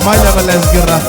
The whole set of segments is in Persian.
مايلا بالازقرة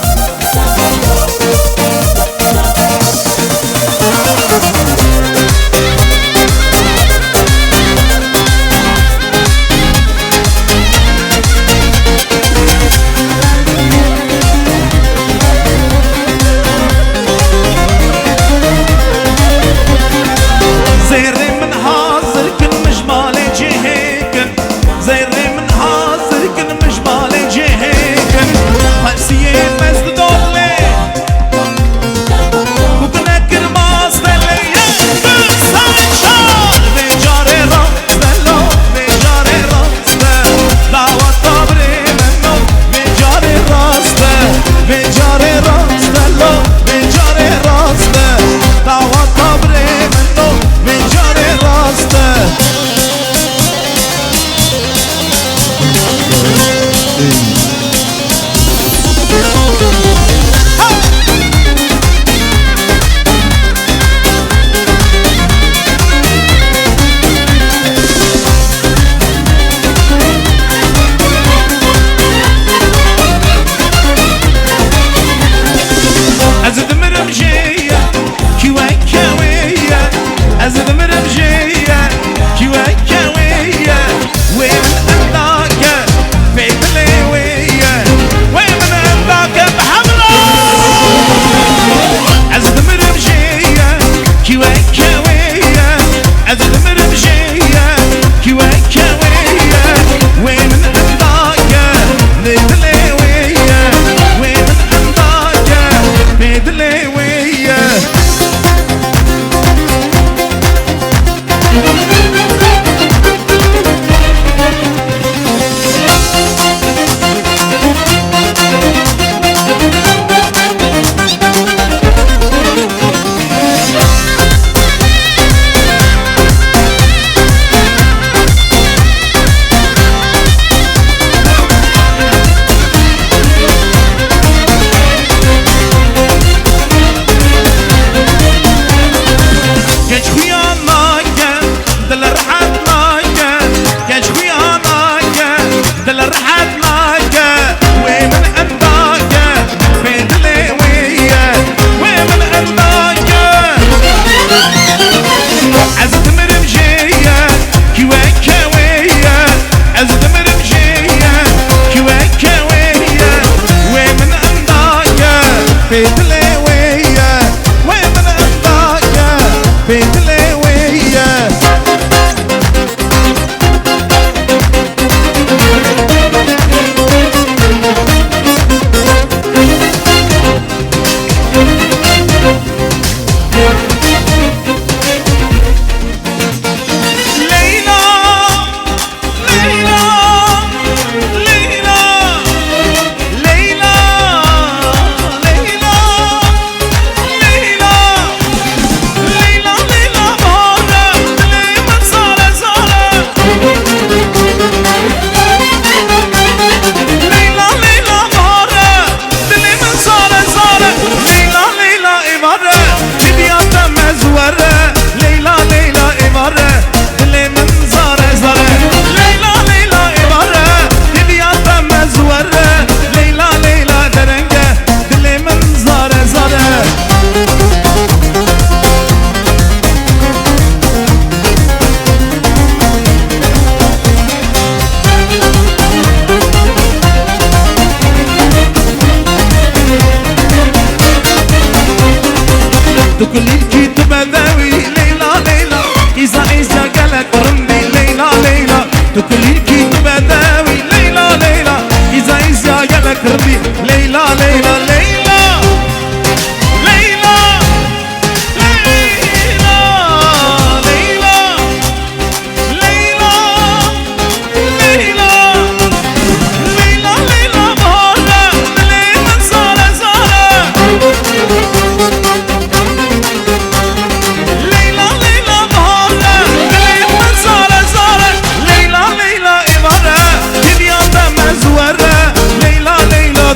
كل الكتب ذوي ليلى ليلى إذا قالك رمي ليلى ليلى كل الكتب ذوي ليلى ليلى إذا قالك رمي ليلى ليلى ليلى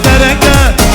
درجة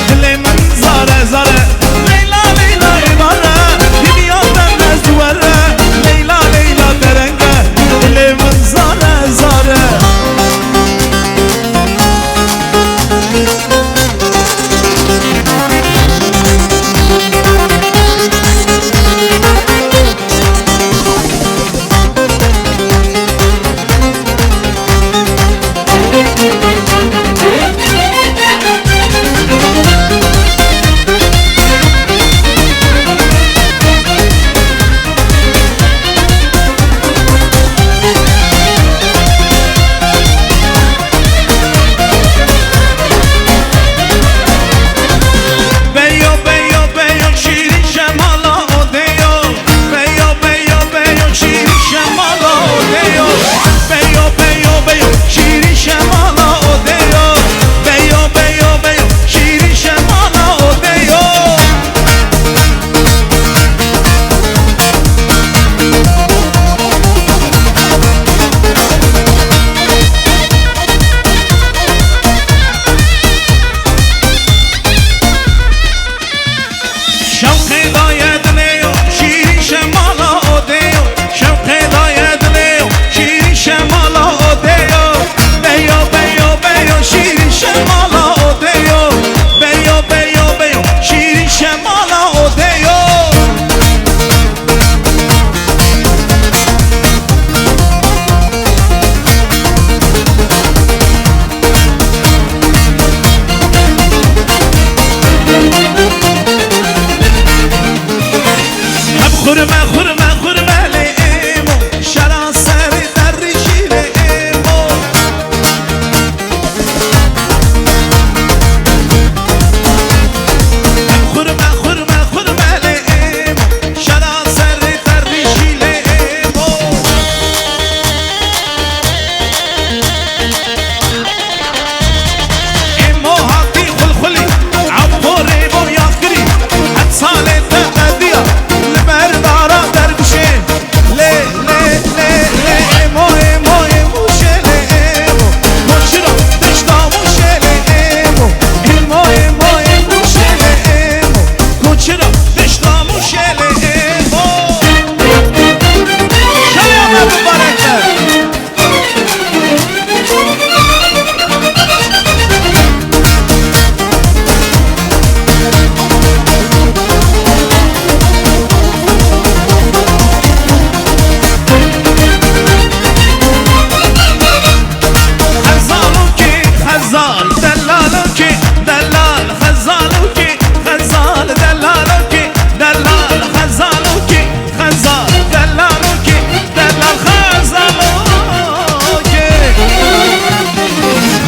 دلالوكي دلال خزالوكي خزال دلالوكي دلال خزالوكي خزال دلالوكي دلال خزالوكي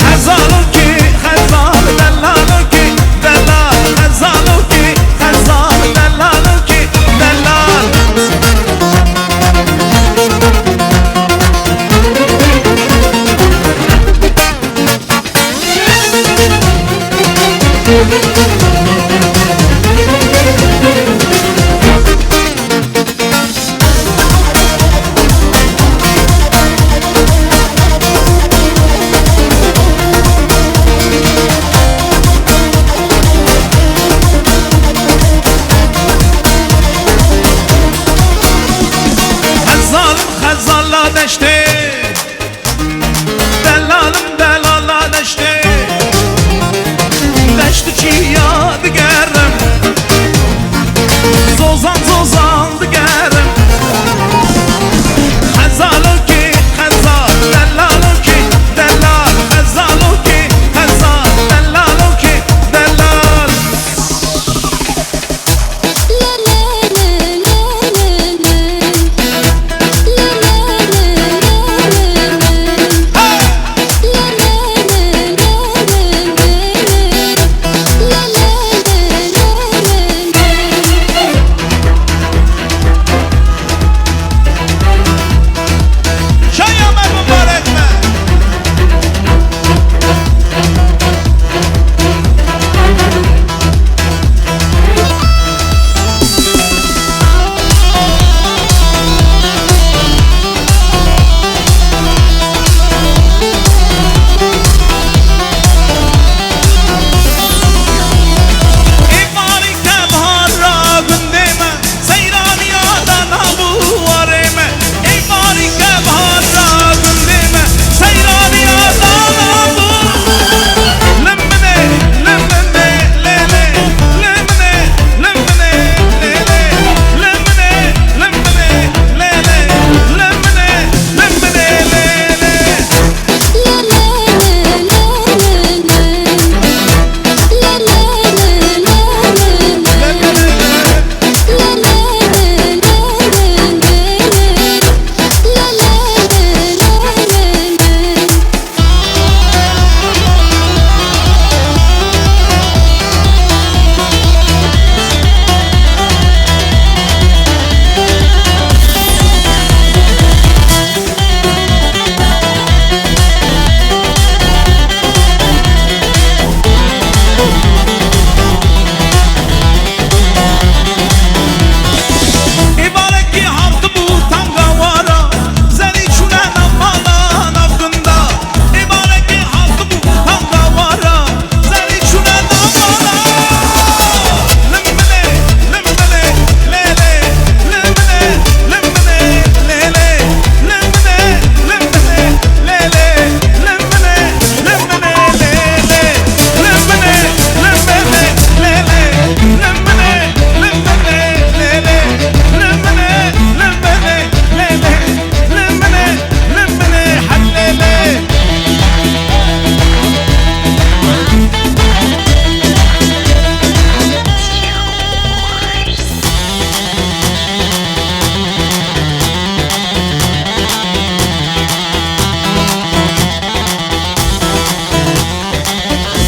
خزالوكي خزال دلالوكي دلال خزالوكي خزال دلالوكي دلال خزالا دشته دلالم دلالا دشته دشت چی یاد گرم زوزان زوزان دگرم خزالو کی خزال دلالو کی دلال خزالو کی خزال دلالو کی دلال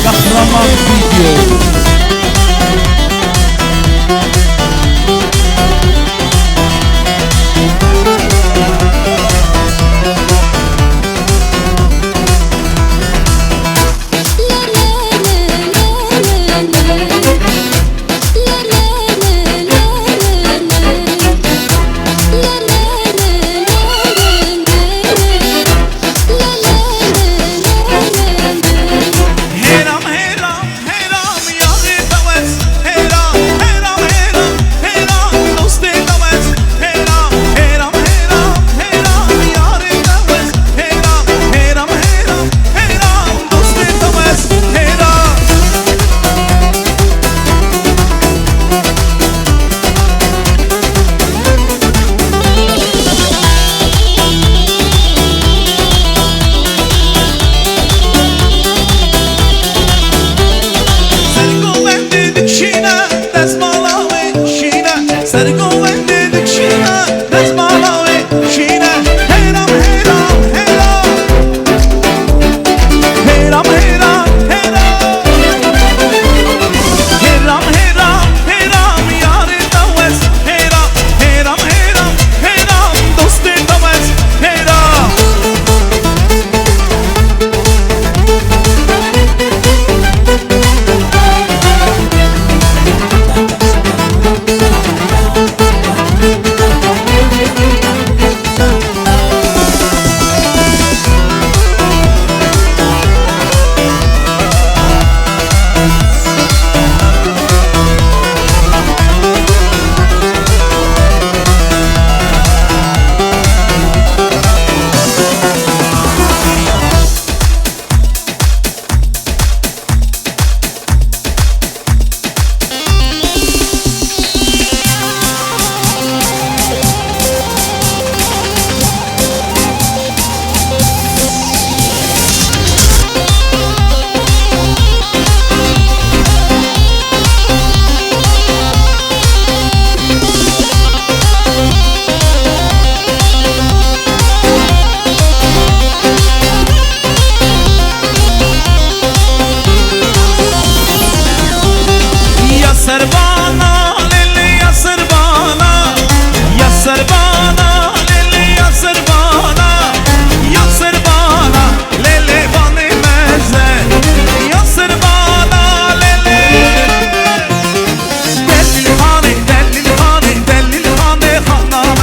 Kahraman Video. Heram heram سربانا ليلي يا سربانا يا سربانا ليلي باني مزه يا سربانا ليلي دلل خاني دلل خاني دلل خاني خانام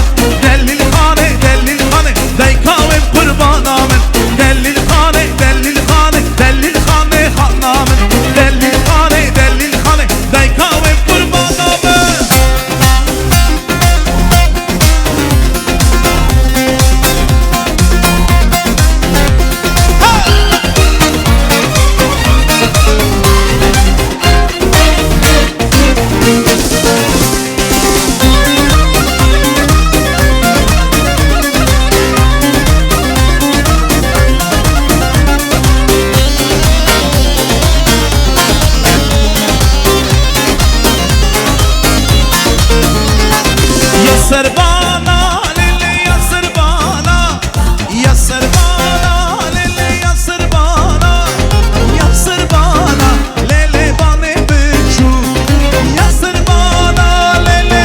دلل خاني دلل خاني دايكاوي قربانا من دلل خاني دلل خاني دلل خاني خانام دلل خاني دلل خاني دايكاوي قربانا من يا سربانا ليلي يا سربانا يا سربانا ليلي يا سربانا يا سربانا ليلي باني بتشو يا سربانا ليلي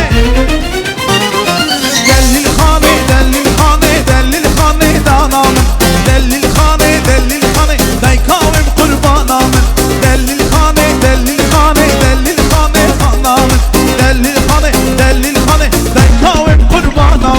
دلل خاني دلل خاني دلل خاني دانا دلل خاني دلل خاني دايكاوي قربانا دلل خاني دلل خاني دلل خاني خانا دلل خاني دلل خاني دايكاوي قربانا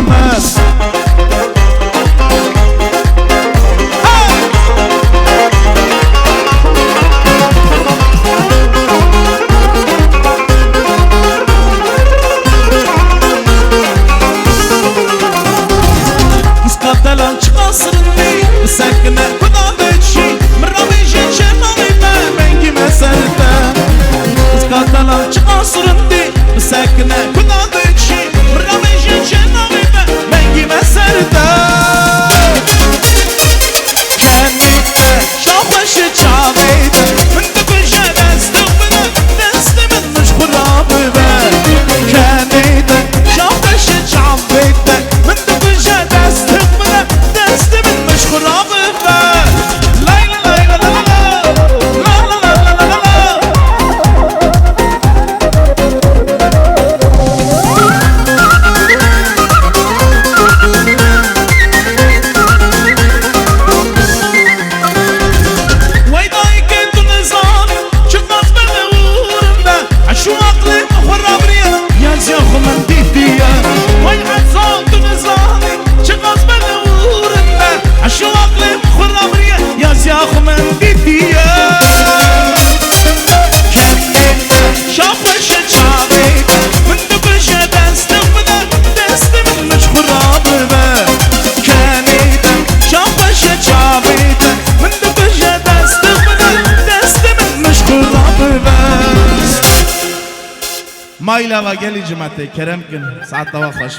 قتلان قصرني ساكنة كنا بتشي مرامي جيتشي نامي ما منكي مسالتا قتلان قصرني ساكنة كنا بتشي مرامي جيتشي نامي ما منكي مسالتا كانت شافش شافيت من تبجى دستمنا دستمن مش خرابي كانت شافش شافيت من تبجى دستمنا دستمن مش خرابي لا لا لا لا لا لا لا لا لا لا ويداي كنت نظام شغاز بالورمنا عشو عقلي خرابريا يا زيخ من ديديا وين عزوت نظامي شغاز بالورمنا عشو عقلي خرابريا يا زيخ من ديديا شافش شافيت من دبجة دستمنا دستمن مش خرابي كانت شافش شافيت من دبجة دستمنا دستمن مش خرابي مايلا و گلی جمعته کرم کن ساعت دوا خوش